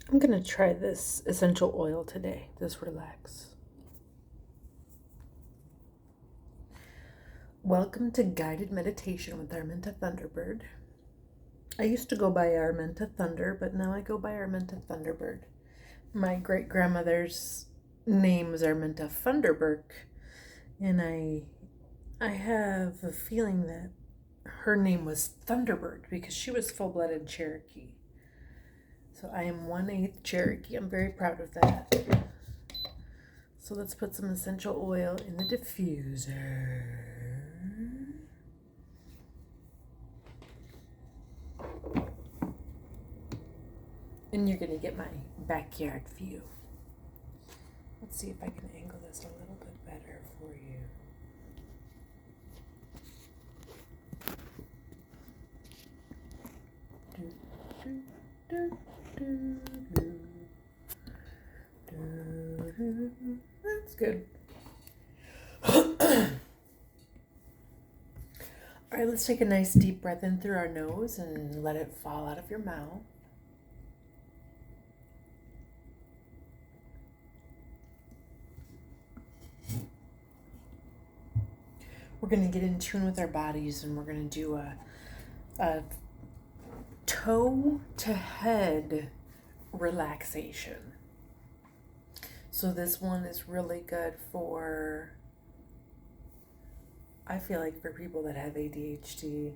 I'm going to try this essential oil today, this relax. Welcome to Guided Meditation with Arminta Thunderbird. I used to go by Arminta Thunder, but now I go by Arminta Thunderbird. My great-grandmother's name is Arminta Thunderbird, and I have a feeling that her name was Thunderbird because she was full-blooded Cherokee. So I am 1/8 Cherokee. I'm very proud of that. So let's put some essential oil in the diffuser. And you're going to get my backyard view. Let's see if I can angle this a little bit better for you. That's good. All right, let's take a nice deep breath in through our nose and let it fall out of your mouth. We're going to get in tune with our bodies, and we're going to do a toe to head relaxation. So this one is really good for, I feel like, for people that have ADHD,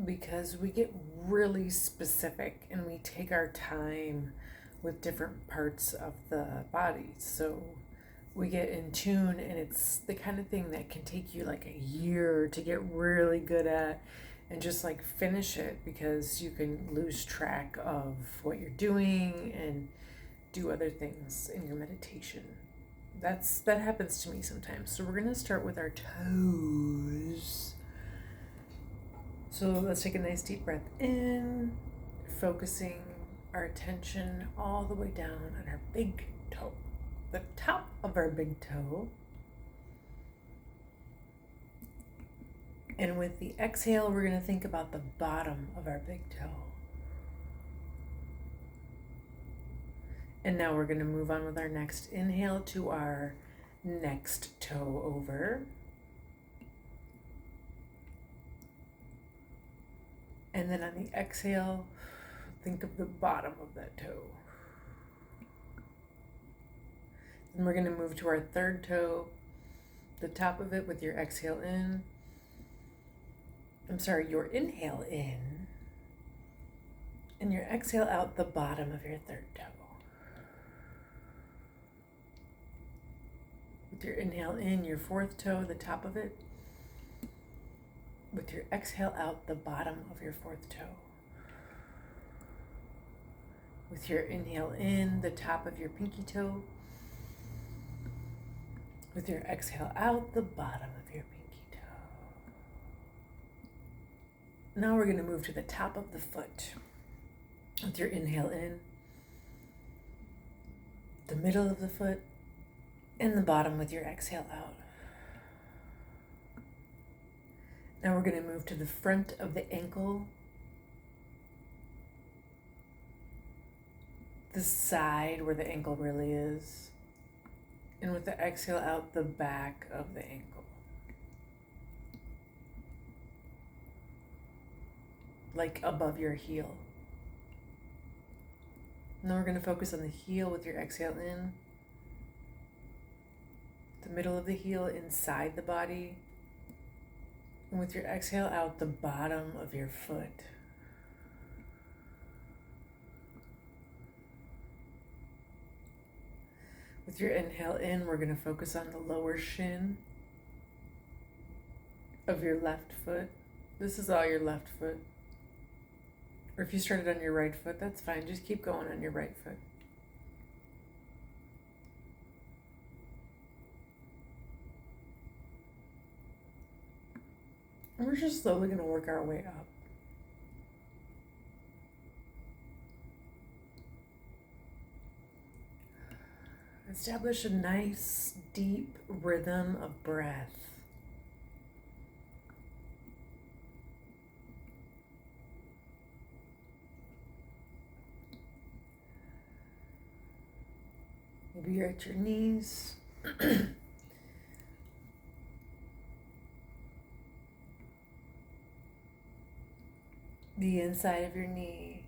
because we get really specific and we take our time with different parts of the body. So we get in tune, and it's the kind of thing that can take you like a year to get really good at and just like finish it, because you can lose track of what you're doing and do other things in your meditation. That happens to me sometimes. So we're going to start with our toes. So let's take a nice deep breath in, focusing our attention all the way down on our big toe, the top of our big toe. And with the exhale, we're going to think about the bottom of our big toe. And now we're going to move on with our next inhale to our next toe over. And then on the exhale, think of the bottom of that toe. And we're going to move to our third toe, the top of it with your exhale in. Your inhale in. And your exhale out the bottom of your third toe. With your inhale in, your fourth toe, the top of it. With your exhale out the bottom of your fourth toe. With your inhale in, the top of your pinky toe. With your exhale out the bottom of your pinky toe. Now we're going to move to the top of the foot. With your inhale in, the middle of the foot, and the bottom with your exhale out. Now we're going to move to the front of the ankle, the side where the ankle really is, and with the exhale out the back of the ankle. Like above your heel. Now we're going to focus on the heel with your exhale in, the middle of the heel inside the body, and with your exhale out the bottom of your foot. With your inhale in, we're going to focus on the lower shin of your left foot. This is all your left foot. Or if you started on your right foot, that's fine. Just keep going on your right foot. And we're just slowly going to work our way up. Establish a nice, deep rhythm of breath. Maybe you're at your knees. The inside of your knee.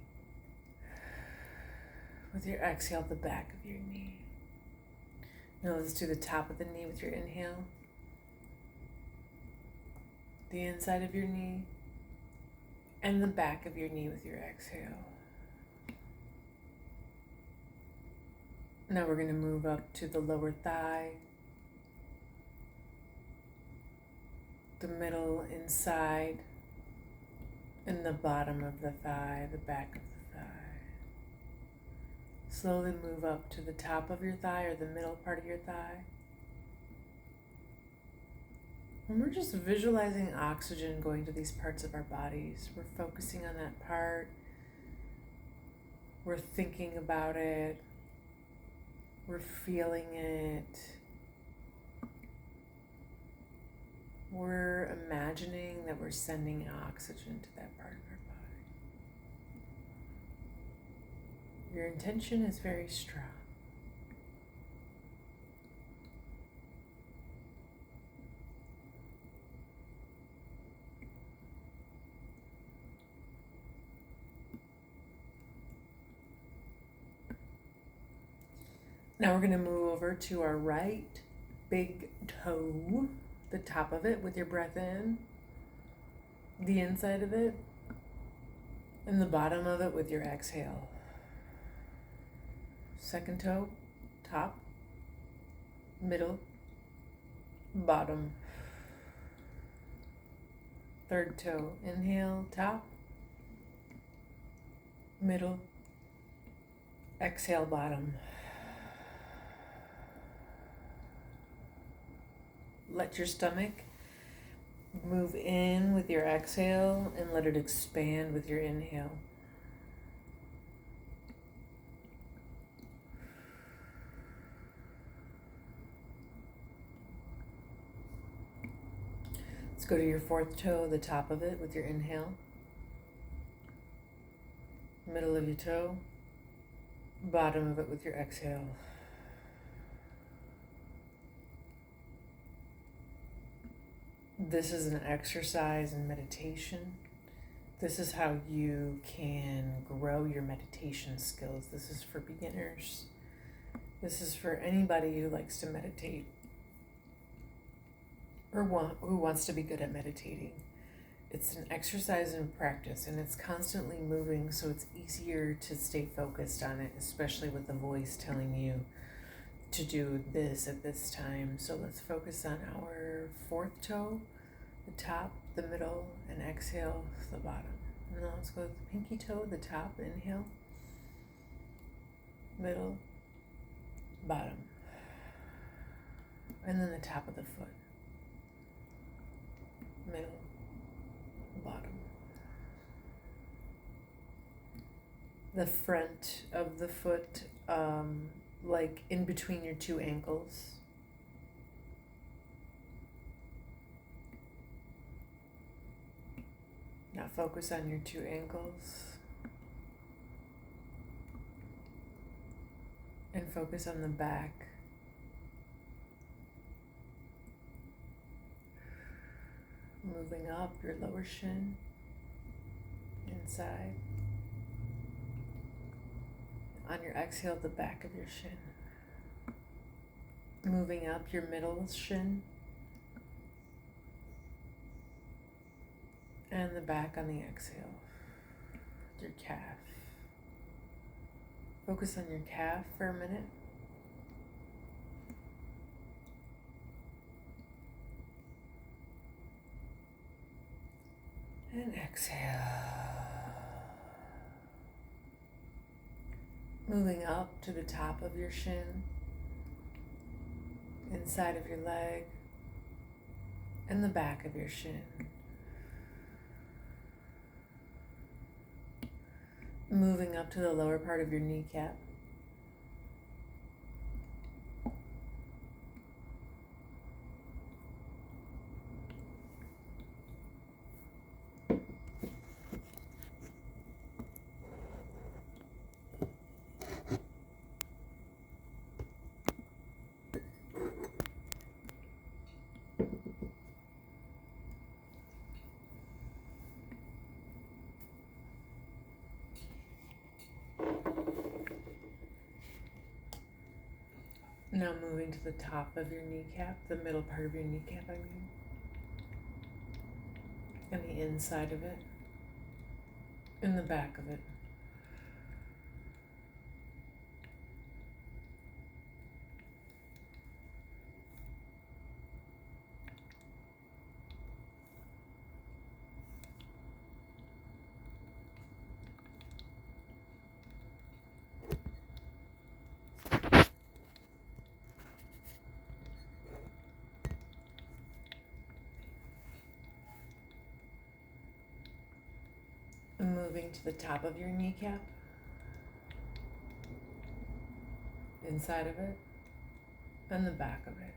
With your exhale, the back of your knee. Now let's do the top of the knee with your inhale. The inside of your knee. And the back of your knee with your exhale. Now we're going to move up to the lower thigh, the middle, inside, and the bottom of the thigh, the back of the thigh. Slowly move up to the top of your thigh or the middle part of your thigh. And we're just visualizing oxygen going to these parts of our bodies. We're focusing on that part. We're thinking about it. We're feeling it. We're imagining that we're sending oxygen to that part of our body. Your intention is very strong. Now we're going to move over to our right big toe, the top of it with your breath in, the inside of it, and the bottom of it with your exhale. Second toe, top, middle, bottom. Third toe, inhale, top, middle, exhale, bottom. Let your stomach move in with your exhale and let it expand with your inhale. Let's go to your fourth toe, the top of it with your inhale. Middle of your toe, bottom of it with your exhale. This is an exercise in meditation. This is how you can grow your meditation skills. This is for beginners. This is for anybody who likes to meditate or who wants to be good at meditating. It's an exercise in practice, and it's constantly moving, so it's easier to stay focused on it, especially with the voice telling you to do this at this time. So let's focus on our fourth toe, the top, the middle, and exhale the bottom. And now let's go with the pinky toe, the top, inhale, middle, bottom, and then the top of the foot, middle, bottom. The front of the foot, like in between your two ankles. Now focus on your two ankles. And focus on the back. Moving up your lower shin, inside. On your exhale, the back of your shin. Moving up your middle shin. And the back on the exhale. Your calf. Focus on your calf for a minute. And exhale. Moving up to the top of your shin, inside of your leg, and the back of your shin. Moving up to the lower part of your kneecap. Now moving to the top of your kneecap, the middle part of your kneecap, I mean, and the inside of it, and the back of it. And moving to the top of your kneecap, inside of it, and the back of it.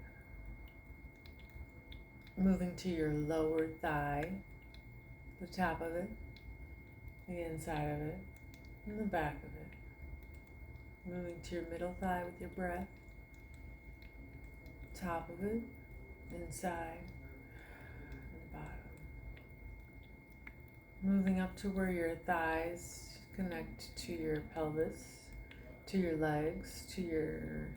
Moving to your lower thigh, the top of it, the inside of it, and the back of it. Moving to your middle thigh with your breath, top of it, inside, and bottom. Moving up to where your thighs connect to your pelvis, to your legs, to your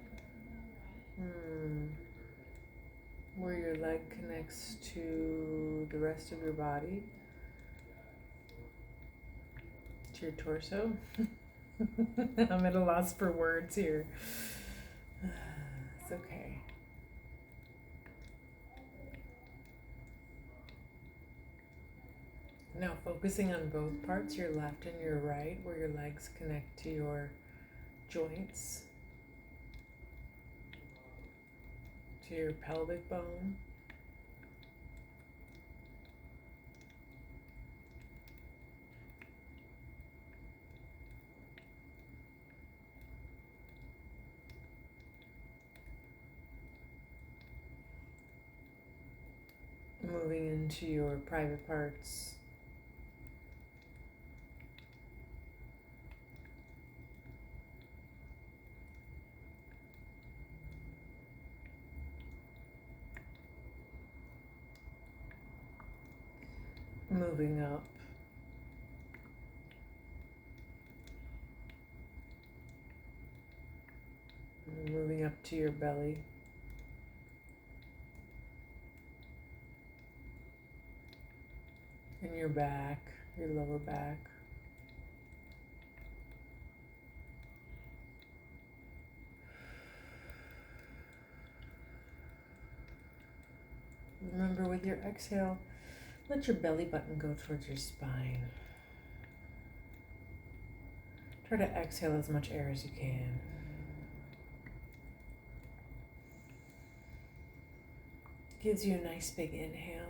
where your leg connects to the rest of your body, to your torso. I'm at a loss for words here. It's okay. Now focusing on both parts, your left and your right, where your legs connect to your joints, to your pelvic bone. Moving into your private parts. Moving up. Moving up to your belly. And your back, your lower back. Remember, with your exhale, let your belly button go towards your spine. Try to exhale as much air as you can. Gives you a nice big inhale.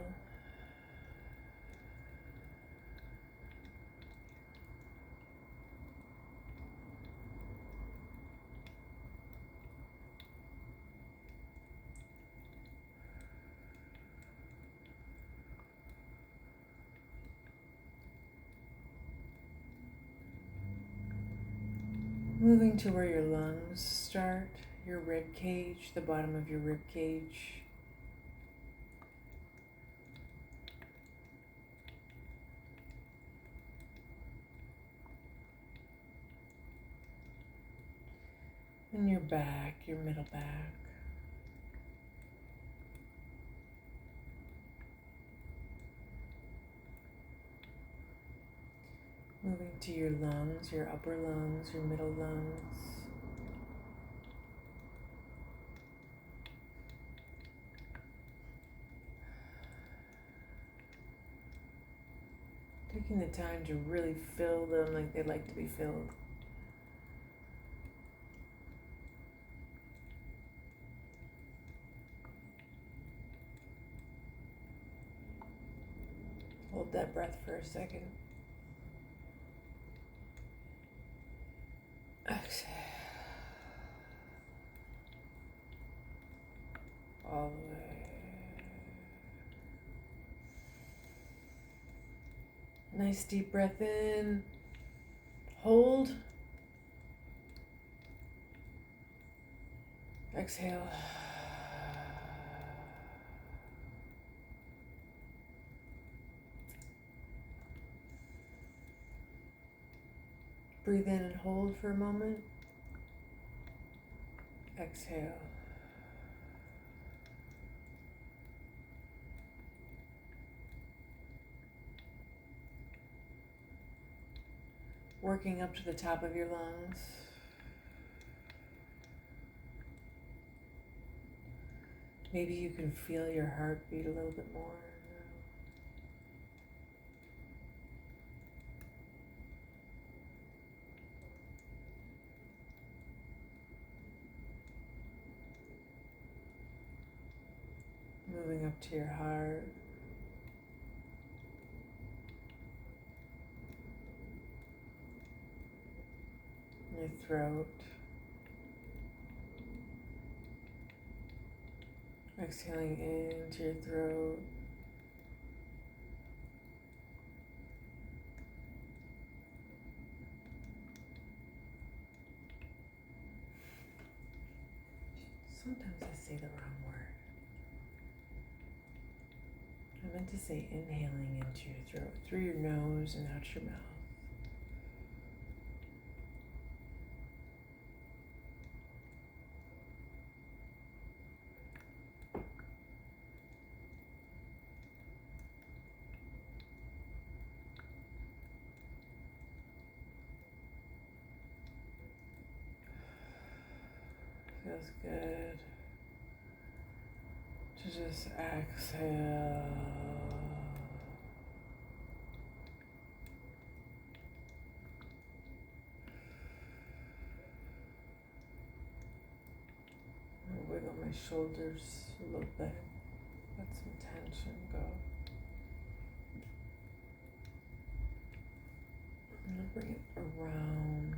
Moving to where your lungs start, your rib cage, the bottom of your rib cage. And your back, your middle back. Moving to your lungs, your upper lungs, your middle lungs. Taking the time to really fill them like they like to be filled. Hold that breath for a second. Exhale. All the way. Nice deep breath in. Hold. Exhale. Breathe in and hold for a moment. Exhale. working up to the top of your lungs. Maybe you can feel your heart beat a little bit more. Moving up to your heart. Your throat. Exhaling into your throat. Sometimes I say the wrong word. I meant to say inhaling into your throat, through your nose and out your mouth. Feels good to just exhale. I'll wiggle my shoulders a little bit. Let some tension go. I'm going to bring it around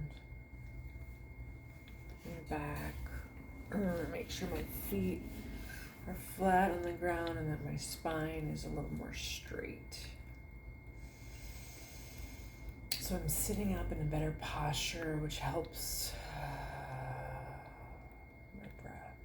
your back. Make sure my feet are flat on the ground and that my spine is a little more straight. So I'm sitting up in a better posture, which helps my breath.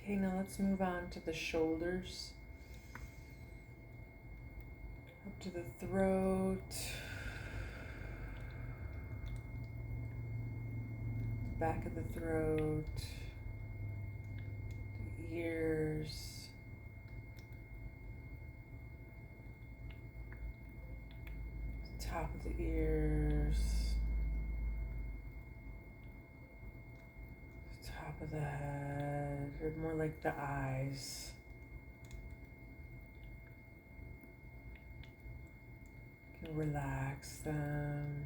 Okay, now let's move on to the shoulders. Up to the throat. Back of the throat. The ears. The top of the ears. Top of the head, or more like the eyes. You can relax them.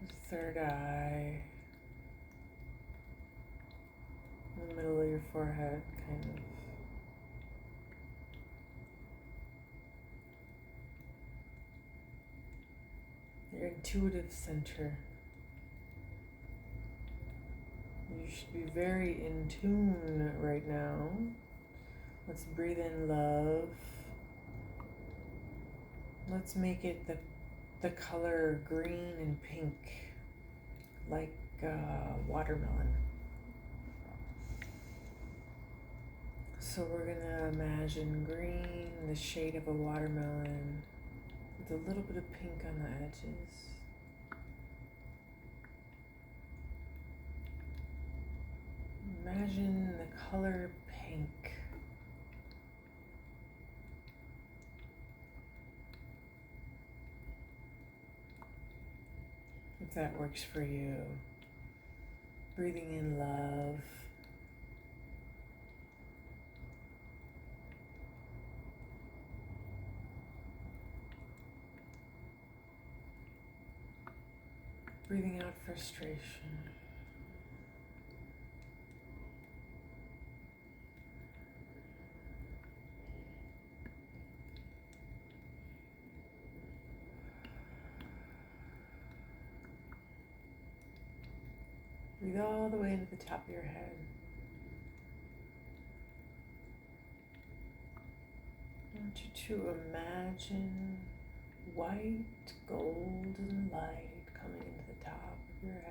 The third eye. In the middle of your forehead, kind of. Your intuitive center. You should be very in tune right now. Let's breathe in love. Let's make it the color green and pink, like watermelon. So we're gonna imagine green, the shade of a watermelon, with a little bit of pink on the edges. Imagine the color pink. If that works for you. Breathing in love. Breathing out frustration. Breathe all the way into the top of your head. I want you to imagine white, golden light coming into the top of your head.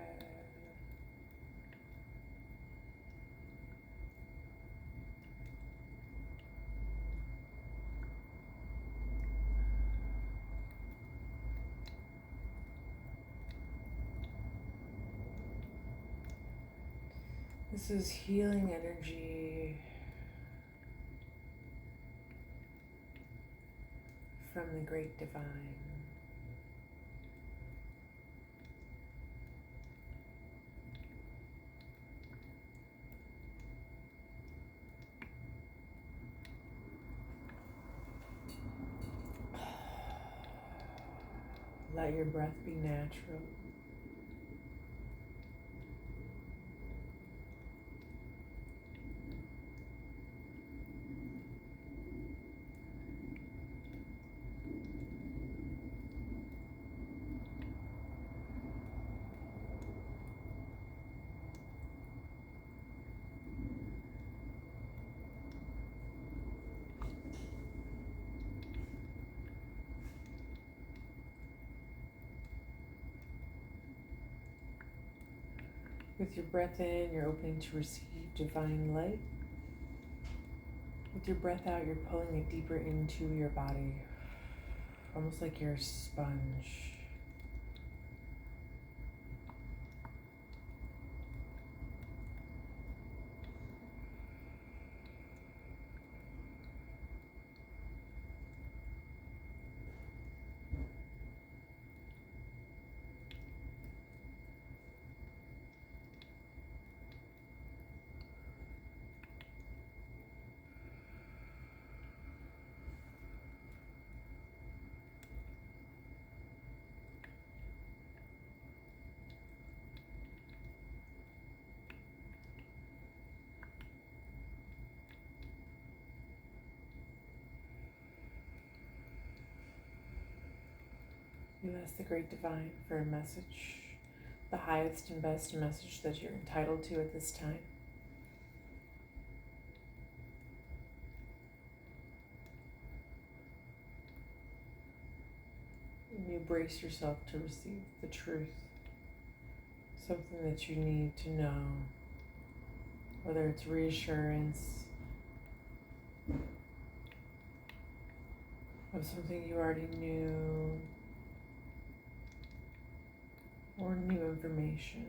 This is healing energy from the Great Divine. Let your breath be natural. With your breath in, you're opening to receive divine light. With your breath out, you're pulling it deeper into your body, almost like you're a sponge. You ask the Great Divine for a message, the highest and best message that you're entitled to at this time. And you brace yourself to receive the truth, something that you need to know, whether it's reassurance of something you already knew, or new information.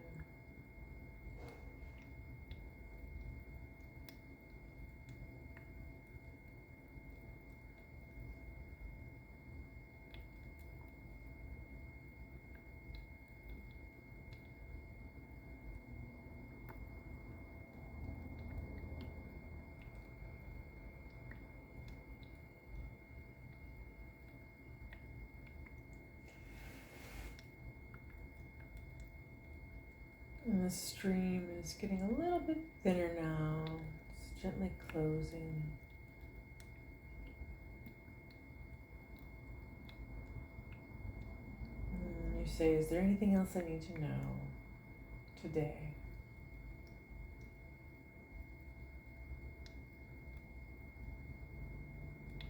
And the stream is getting a little bit thinner now. It's gently closing. And you say, is there anything else I need to know today?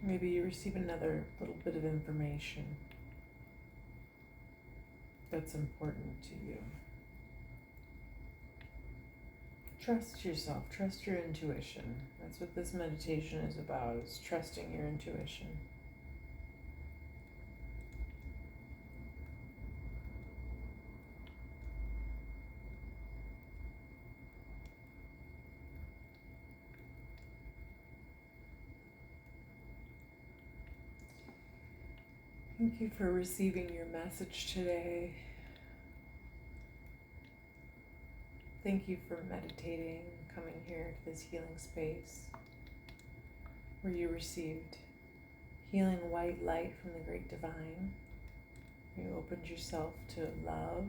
Maybe you receive another little bit of information that's important to you. Trust yourself, trust your intuition. That's what this meditation is about, is trusting your intuition. Thank you for receiving your message today. Thank you for meditating, coming here to this healing space where you received healing white light from the Great Divine. You opened yourself to love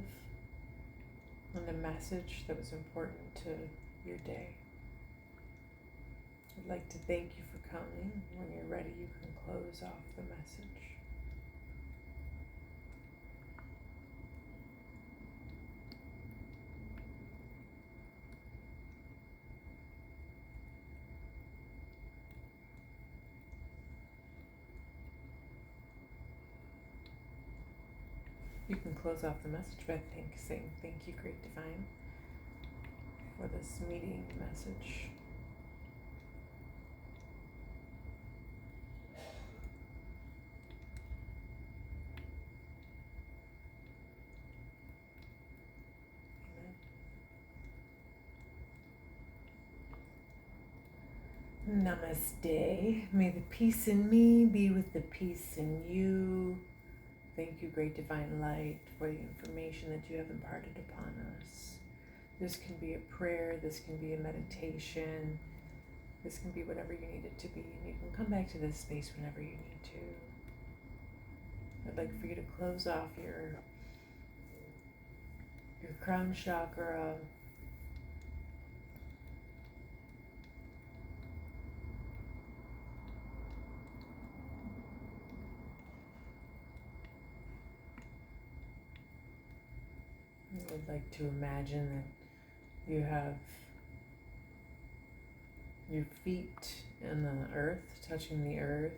and a message that was important to your day. I'd like to thank you for coming. When you're ready, you can close off the message. You can close off the message by saying, thank you, Great Divine, for this meeting message. Namaste. May the peace in me be with the peace in you. Thank you, Great Divine Light, for the information that you have imparted upon us. This can be a prayer, this can be a meditation, this can be whatever you need it to be, and you can come back to this space whenever you need to. I'd like for you to close off your crown chakra, I would like to imagine that you have your feet in the earth, touching the earth.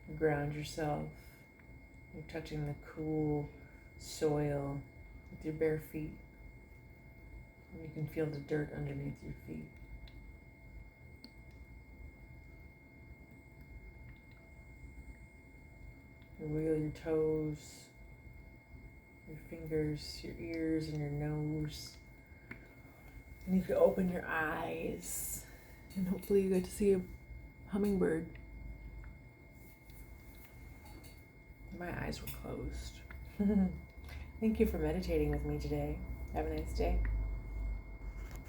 You ground yourself. You're touching the cool soil with your bare feet. You can feel the dirt underneath your feet. You wheel your toes, your fingers, your ears, and your nose. And you can open your eyes, and hopefully you get to see a hummingbird. My eyes were closed. Thank you for meditating with me today. Have a nice day.